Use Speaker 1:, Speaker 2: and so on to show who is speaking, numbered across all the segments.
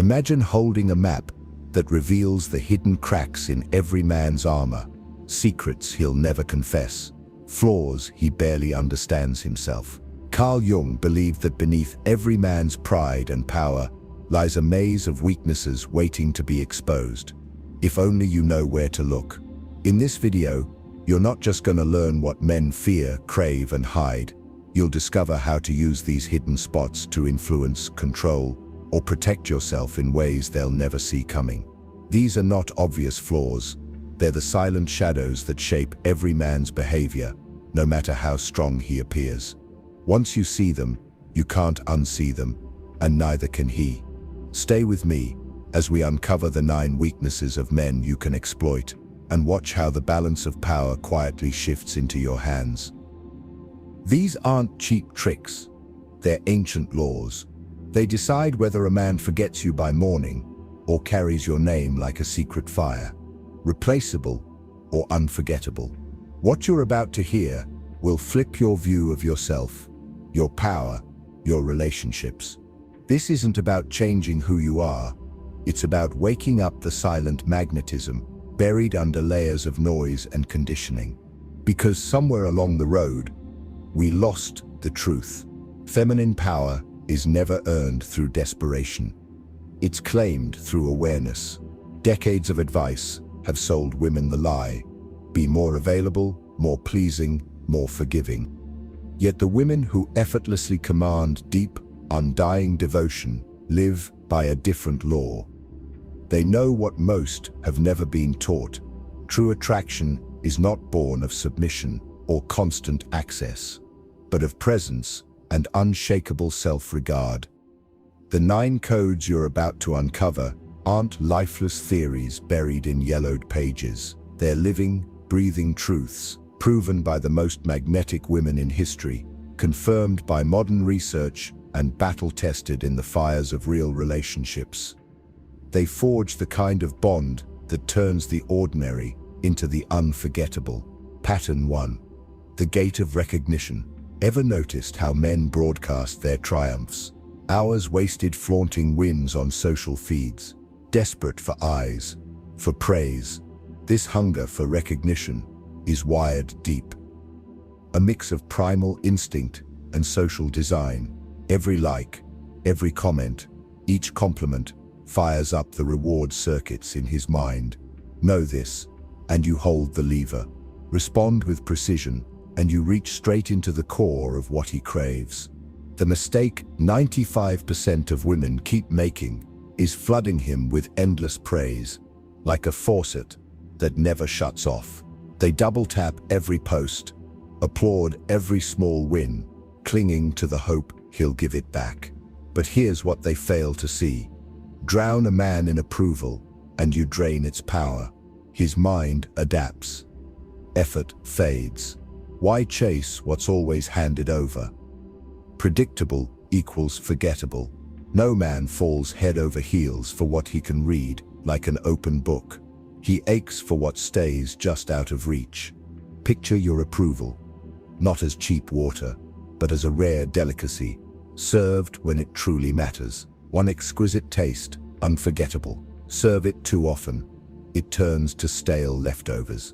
Speaker 1: Imagine holding a map that reveals the hidden cracks in every man's armor, secrets he'll never confess, flaws he barely understands himself. Carl Jung believed that beneath every man's pride and power lies a maze of weaknesses waiting to be exposed. If only you know where to look. In this video, you're not just going to learn what men fear, crave, and hide. You'll discover how to use these hidden spots to influence, control, or protect yourself in ways they'll never see coming. These are not obvious flaws. They're the silent shadows that shape every man's behavior, no matter how strong he appears. Once you see them, you can't unsee them, and neither can he. Stay with me as we uncover the 9 weaknesses of men you can exploit, and watch how the balance of power quietly shifts into your hands. These aren't cheap tricks. They're ancient laws. They decide whether a man forgets you by morning or carries your name like a secret fire, replaceable or unforgettable. What you're about to hear will flip your view of yourself, your power, your relationships. This isn't about changing who you are. It's about waking up the silent magnetism buried under layers of noise and conditioning. Because somewhere along the road, we lost the truth. Feminine power is never earned through desperation. It's claimed through awareness. Decades of advice have sold women the lie: be more available, more pleasing, more forgiving. Yet the women who effortlessly command deep, undying devotion live by a different law. They know what most have never been taught. True attraction is not born of submission or constant access, but of presence and unshakable self-regard. The 9 codes you're about to uncover aren't lifeless theories buried in yellowed pages. They're living, breathing truths, proven by the most magnetic women in history, confirmed by modern research, and battle-tested in the fires of real relationships. They forge the kind of bond that turns the ordinary into the unforgettable. Pattern 1. The gate of recognition. Ever noticed how men broadcast their triumphs? Hours wasted flaunting wins on social feeds, desperate for eyes, for praise. This hunger for recognition is wired deep. A mix of primal instinct and social design. Every like, every comment, each compliment fires up the reward circuits in his mind. Know this, and you hold the lever. Respond with precision, and you reach straight into the core of what he craves. The mistake 95% of women keep making is flooding him with endless praise, like a faucet that never shuts off. They double-tap every post, applaud every small win, clinging to the hope he'll give it back. But here's what they fail to see. Drown a man in approval, and you drain its power. His mind adapts. Effort fades. Why chase what's always handed over? Predictable equals forgettable. No man falls head over heels for what he can read like an open book. He aches for what stays just out of reach. Picture your approval, not as cheap water, but as a rare delicacy, served when it truly matters. One exquisite taste, unforgettable. Serve it too often, it turns to stale leftovers.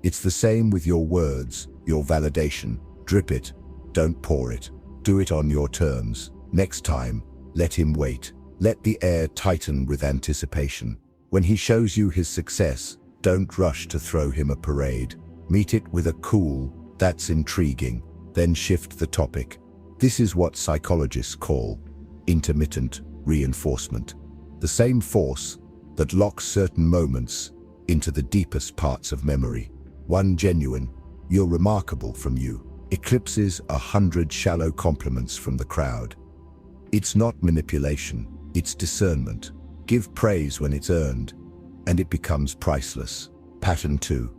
Speaker 1: It's the same with your words, your validation. Drip it, don't pour it. Do it on your terms. Next time, let him wait. Let the air tighten with anticipation. When he shows you his success, don't rush to throw him a parade. Meet it with a cool, "That's intriguing," then shift the topic. This is what psychologists call intermittent reinforcement. The same force that locks certain moments into the deepest parts of memory. One genuine, "You're remarkable" from you eclipses 100 shallow compliments from the crowd. It's not manipulation, it's discernment. Give praise when it's earned, and it becomes priceless. Pattern 2.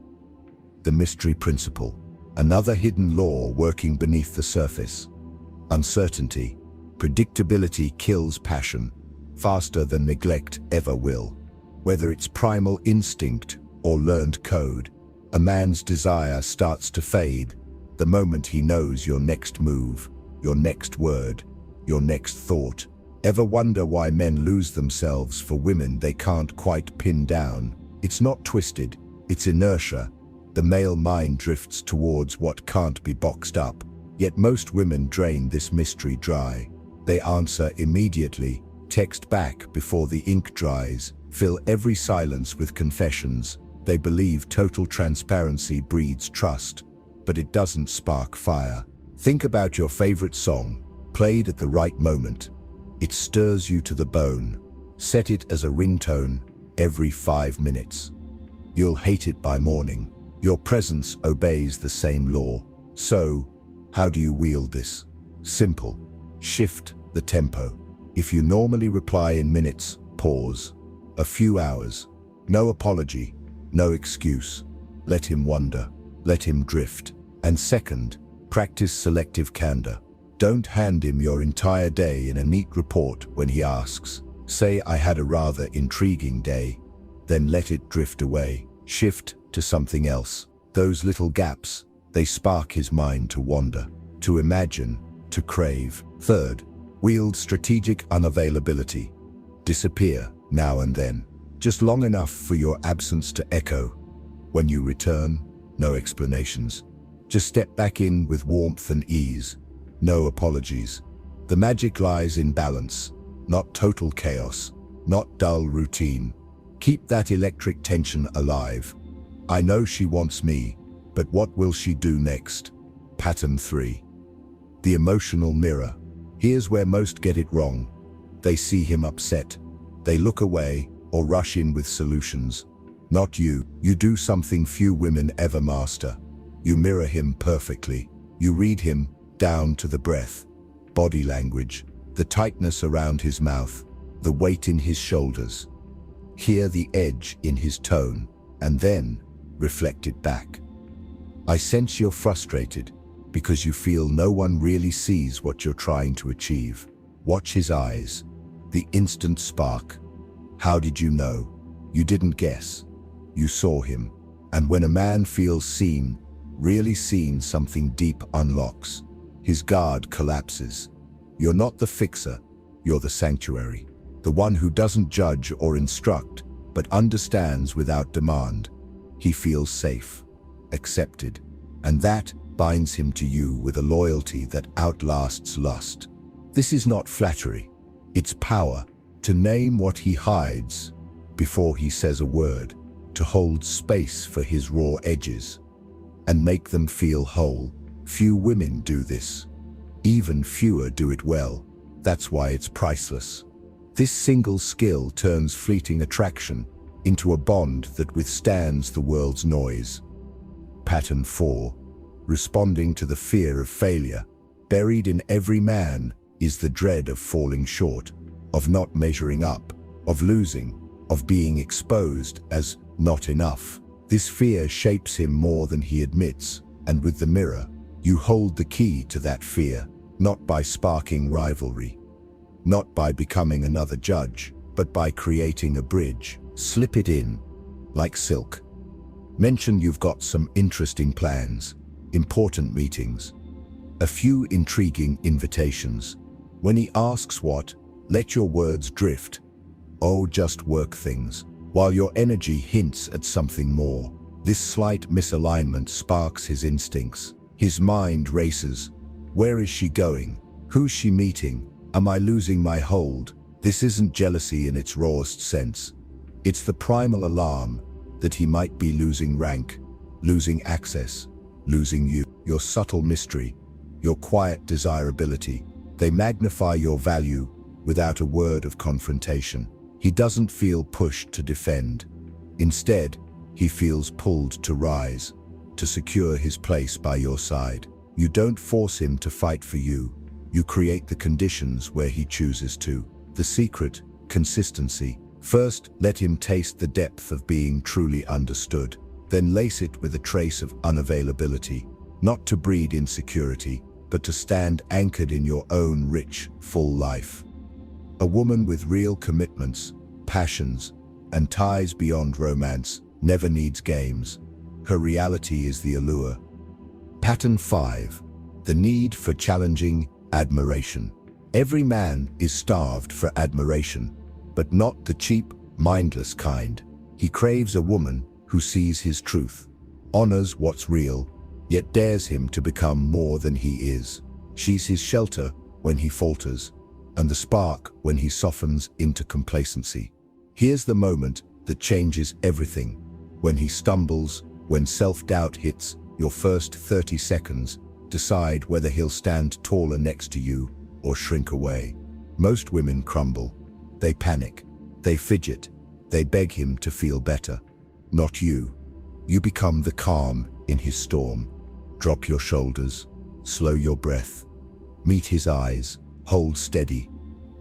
Speaker 1: The mystery principle. Another hidden law working beneath the surface. Uncertainty. Predictability kills passion faster than neglect ever will. Whether it's primal instinct or learned code, a man's desire starts to fade the moment he knows your next move, your next word, your next thought. Ever wonder why men lose themselves for women they can't quite pin down? It's not twisted, it's inertia. The male mind drifts towards what can't be boxed up. Yet most women drain this mystery dry. They answer immediately, text back before the ink dries, fill every silence with confessions. They believe total transparency breeds trust, but it doesn't spark fire. Think about your favorite song, played at the right moment. It stirs you to the bone. Set it as a ringtone every 5 minutes. You'll hate it by morning. Your presence obeys the same law. So, how do you wield this? Simple. Shift the tempo. If you normally reply in minutes, pause. A few hours. No apology, no excuse. Let him wonder. Let him drift. And second, practice selective candor. Don't hand him your entire day in a neat report when he asks. Say, I had a rather intriguing day. Then let it drift away. Shift to something else. Those little gaps, they spark his mind to wander, to imagine, to crave. Third, wield strategic unavailability. Disappear now and then, just long enough for your absence to echo. When you return, no explanations. Just step back in with warmth and ease. No apologies. The magic lies in balance, not total chaos, not dull routine. Keep that electric tension alive. I know she wants me, but what will she do next? Pattern 3. The emotional mirror. Here's where most get it wrong. They see him upset. They look away or rush in with solutions. Not you. You do something few women ever master. You mirror him perfectly. You read him down to the breath, body language, the tightness around his mouth, the weight in his shoulders. Hear the edge in his tone, and then reflect it back. I sense you're frustrated because you feel no one really sees what you're trying to achieve. Watch his eyes, the instant spark. How did you know? You didn't guess. You saw him. And when a man feels seen, really seen, something deep unlocks. His guard collapses. You're not the fixer, you're the sanctuary. The one who doesn't judge or instruct, but understands without demand. He feels safe, accepted, and that binds him to you with a loyalty that outlasts lust. This is not flattery, it's power, to name what he hides before he says a word, to hold space for his raw edges, and make them feel whole. Few women do this. Even fewer do it well. That's why it's priceless. This single skill turns fleeting attraction into a bond that withstands the world's noise. Pattern 4. Responding to the fear of failure. Buried in every man is the dread of falling short, of not measuring up, of losing, of being exposed as not enough. This fear shapes him more than he admits, and with the mirror, you hold the key to that fear, not by sparking rivalry, not by becoming another judge, but by creating a bridge. Slip it in, like silk. Mention you've got some interesting plans, important meetings, a few intriguing invitations. When he asks what, let your words drift. Oh, just work things, while your energy hints at something more. This slight misalignment sparks his instincts. His mind races. Where is she going? Who's she meeting? Am I losing my hold? This isn't jealousy in its rawest sense. It's the primal alarm that he might be losing rank, losing access, losing you. Your subtle mystery, your quiet desirability. They magnify your value without a word of confrontation. He doesn't feel pushed to defend. Instead, he feels pulled to rise, to secure his place by your side. You don't force him to fight for you. You create the conditions where he chooses to. The secret, consistency. First, let him taste the depth of being truly understood. Then lace it with a trace of unavailability, not to breed insecurity, but to stand anchored in your own rich, full life. A woman with real commitments, passions, and ties beyond romance never needs games. Her reality is the allure. Pattern 5. The need for challenging admiration. Every man is starved for admiration, but not the cheap, mindless kind. He craves a woman who sees his truth, honors what's real, yet dares him to become more than he is. She's his shelter when he falters, and the spark when he softens into complacency. Here's the moment that changes everything. When he stumbles, when self-doubt hits, your first 30 seconds decide whether he'll stand taller next to you or shrink away. Most women crumble. They panic. They fidget. They beg him to feel better. Not you. You become the calm in his storm. Drop your shoulders. Slow your breath. Meet his eyes. Hold steady.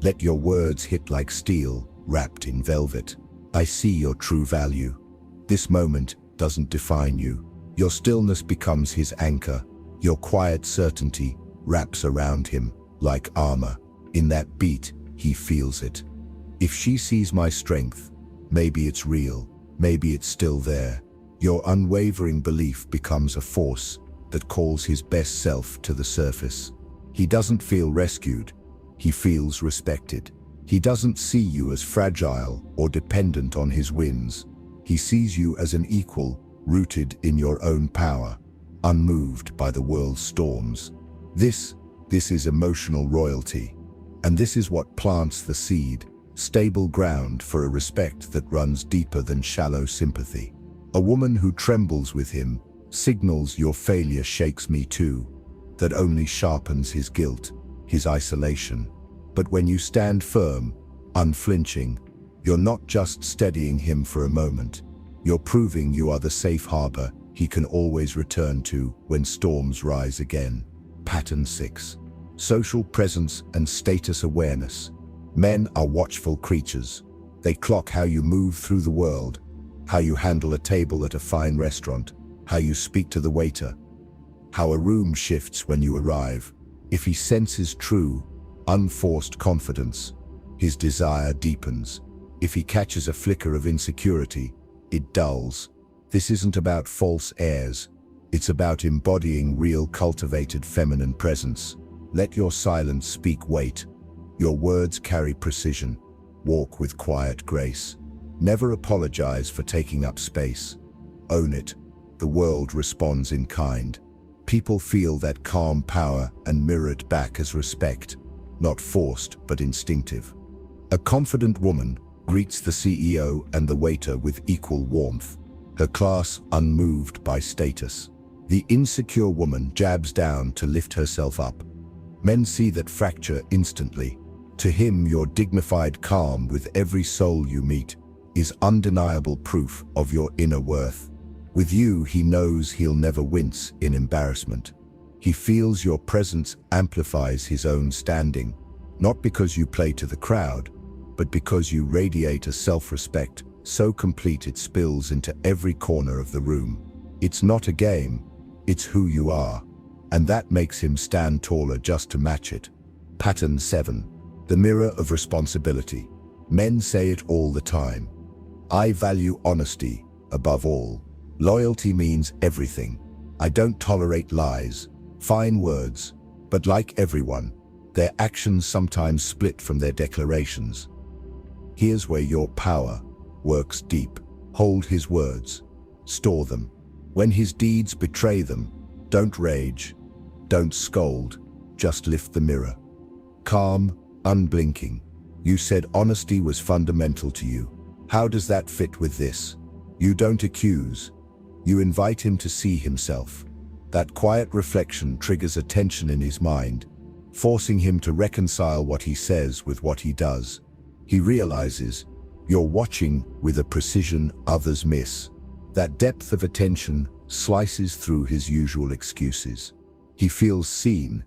Speaker 1: Let your words hit like steel, wrapped in velvet. I see your true value. This moment doesn't define you. Your stillness becomes his anchor. Your quiet certainty wraps around him like armor. In that beat, he feels it. If she sees my strength, maybe it's real, maybe it's still there. Your unwavering belief becomes a force that calls his best self to the surface. He doesn't feel rescued. He feels respected. He doesn't see you as fragile or dependent on his whims. He sees you as an equal, rooted in your own power, unmoved by the world's storms. This is emotional royalty. And this is what plants the seed, stable ground for a respect that runs deeper than shallow sympathy. A woman who trembles with him signals your failure shakes me too, that only sharpens his guilt, his isolation. But when you stand firm, unflinching, you're not just steadying him for a moment. You're proving you are the safe harbor he can always return to when storms rise again. Pattern 6. Social presence and status awareness. Men are watchful creatures. They clock how you move through the world, how you handle a table at a fine restaurant, how you speak to the waiter, how a room shifts when you arrive. If he senses true, unforced confidence, his desire deepens. If he catches a flicker of insecurity, it dulls. This isn't about false airs. It's about embodying real cultivated feminine presence. Let your silence speak weight. Your words carry precision. Walk with quiet grace. Never apologize for taking up space. Own it. The world responds in kind. People feel that calm power and mirror it back as respect, not forced but instinctive. A confident woman greets the CEO and the waiter with equal warmth, her class unmoved by status. The insecure woman jabs down to lift herself up. Men see that fracture instantly. To him, your dignified calm with every soul you meet is undeniable proof of your inner worth. With you, he knows he'll never wince in embarrassment. He feels your presence amplifies his own standing, not because you play to the crowd, but because you radiate a self-respect so complete it spills into every corner of the room. It's not a game, it's who you are, and that makes him stand taller just to match it. Pattern 7. The mirror of responsibility. Men say it all the time. I value honesty above all. Loyalty means everything. I don't tolerate lies, fine words, but like everyone, their actions sometimes split from their declarations. Here's where your power works deep. Hold his words, store them. When his deeds betray them, don't rage, don't scold, just lift the mirror. Calm, unblinking. You said honesty was fundamental to you. How does that fit with this? You don't accuse. You invite him to see himself. That quiet reflection triggers a tension in his mind, forcing him to reconcile what he says with what he does. He realizes you're watching with a precision others miss. That depth of attention slices through his usual excuses. He feels seen,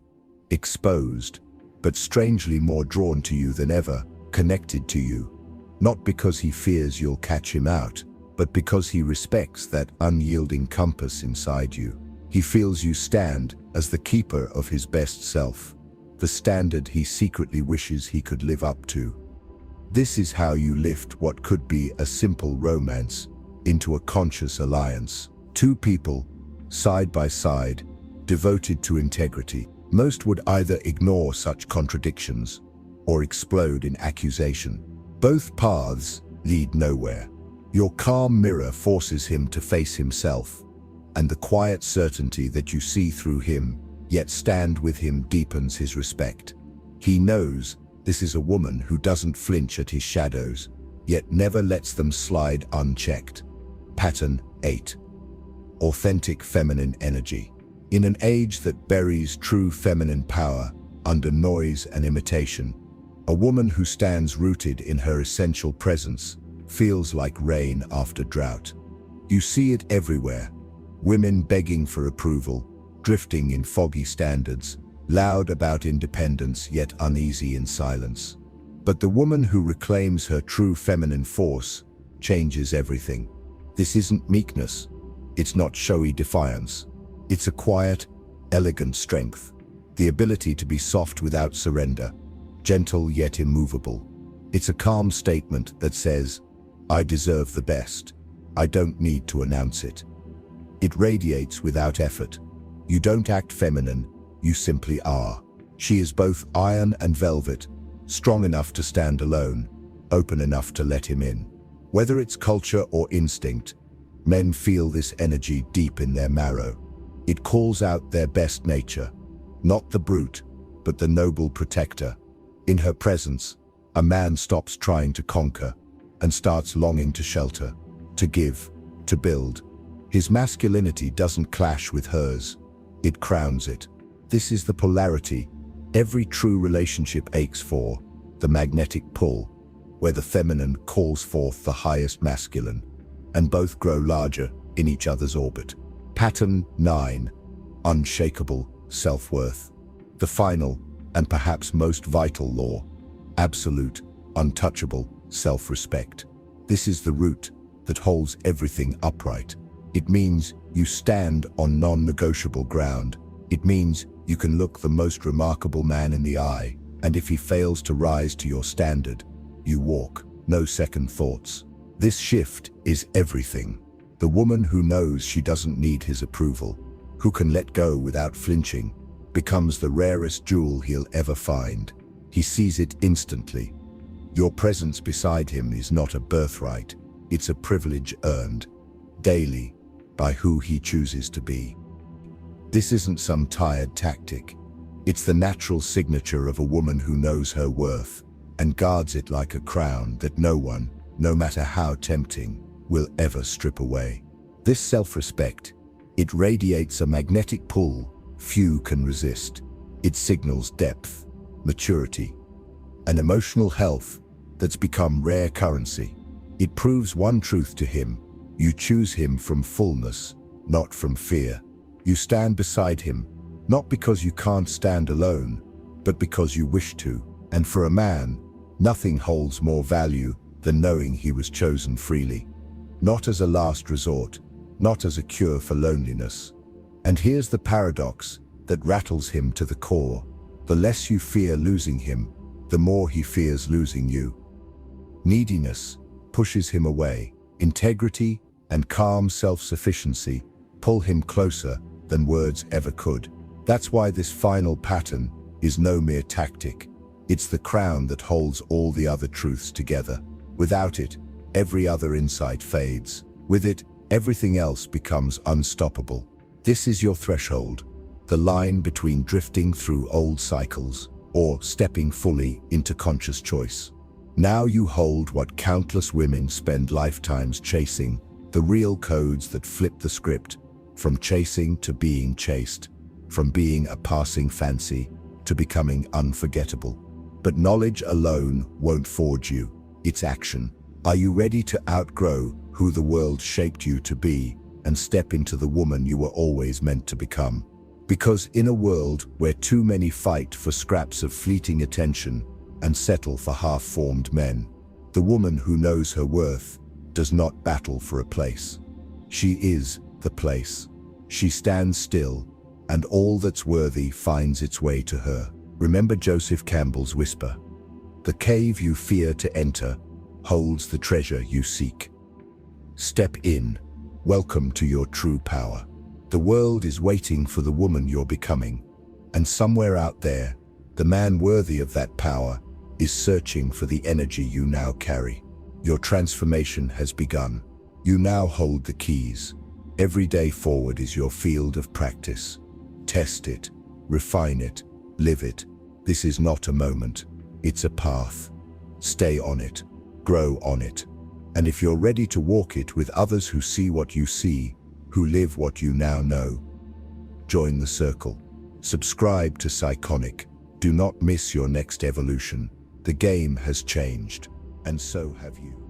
Speaker 1: exposed, but strangely more drawn to you than ever, connected to you. Not because he fears you'll catch him out, but because he respects that unyielding compass inside you. He feels you stand as the keeper of his best self, the standard he secretly wishes he could live up to. This is how you lift what could be a simple romance into a conscious alliance. Two people, side by side, devoted to integrity. Most would either ignore such contradictions or explode in accusation. Both paths lead nowhere. Your calm mirror forces him to face himself, and the quiet certainty that you see through him, yet stand with him, deepens his respect. He knows this is a woman who doesn't flinch at his shadows, yet never lets them slide unchecked. Pattern 8. Authentic feminine energy. In an age that buries true feminine power under noise and imitation, a woman who stands rooted in her essential presence feels like rain after drought. You see it everywhere. Women begging for approval, drifting in foggy standards, loud about independence yet uneasy in silence. But the woman who reclaims her true feminine force changes everything. This isn't meekness. It's not showy defiance. It's a quiet, elegant strength. The ability to be soft without surrender, gentle yet immovable. It's a calm statement that says, I deserve the best. I don't need to announce it. It radiates without effort. You don't act feminine, you simply are. She is both iron and velvet, strong enough to stand alone, open enough to let him in. Whether it's culture or instinct, men feel this energy deep in their marrow. It calls out their best nature, not the brute, but the noble protector. In her presence, a man stops trying to conquer and starts longing to shelter, to give, to build. His masculinity doesn't clash with hers, it crowns it. This is the polarity every true relationship aches for, the magnetic pull, where the feminine calls forth the highest masculine, and both grow larger in each other's orbit. Pattern 9. Unshakable self-worth. The final, and perhaps most vital law, absolute, untouchable self-respect. This is the root that holds everything upright. It means you stand on non-negotiable ground. It means you can look the most remarkable man in the eye, and if he fails to rise to your standard, you walk, no second thoughts. This shift is everything. The woman who knows she doesn't need his approval, who can let go without flinching, becomes the rarest jewel he'll ever find. He sees it instantly. Your presence beside him is not a birthright, it's a privilege earned, daily, by who he chooses to be. This isn't some tired tactic. It's the natural signature of a woman who knows her worth and guards it like a crown that no one, no matter how tempting, will ever strip away. This self-respect, it radiates a magnetic pull few can resist. It signals depth, maturity, and emotional health that's become rare currency. It proves one truth to him: you choose him from fullness, not from fear. You stand beside him, not because you can't stand alone, but because you wish to. And for a man, nothing holds more value than knowing he was chosen freely. Not as a last resort, not as a cure for loneliness. And here's the paradox that rattles him to the core. The less you fear losing him, the more he fears losing you. Neediness pushes him away. Integrity and calm self-sufficiency pull him closer than words ever could. That's why this final pattern is no mere tactic. It's the crown that holds all the other truths together. Without it, every other insight fades. With it, everything else becomes unstoppable. This is your threshold, the line between drifting through old cycles or stepping fully into conscious choice. Now you hold what countless women spend lifetimes chasing, the real codes that flip the script, from chasing to being chased, from being a passing fancy to becoming unforgettable. But knowledge alone won't forge you, it's action. Are you ready to outgrow who the world shaped you to be and step into the woman you were always meant to become? Because in a world where too many fight for scraps of fleeting attention and settle for half-formed men, the woman who knows her worth does not battle for a place. She is the place. She stands still, and all that's worthy finds its way to her. Remember Joseph Campbell's whisper: the cave you fear to enter holds the treasure you seek. Step in. Welcome to your true power. The world is waiting for the woman you're becoming. And somewhere out there, the man worthy of that power is searching for the energy you now carry. Your transformation has begun. You now hold the keys. Every day forward is your field of practice. Test it, refine it, live it. This is not a moment, it's a path. Stay on it, grow on it. And if you're ready to walk it with others who see what you see, who live what you now know, join the circle. Subscribe to Psychonic. Do not miss your next evolution. The game has changed, and so have you.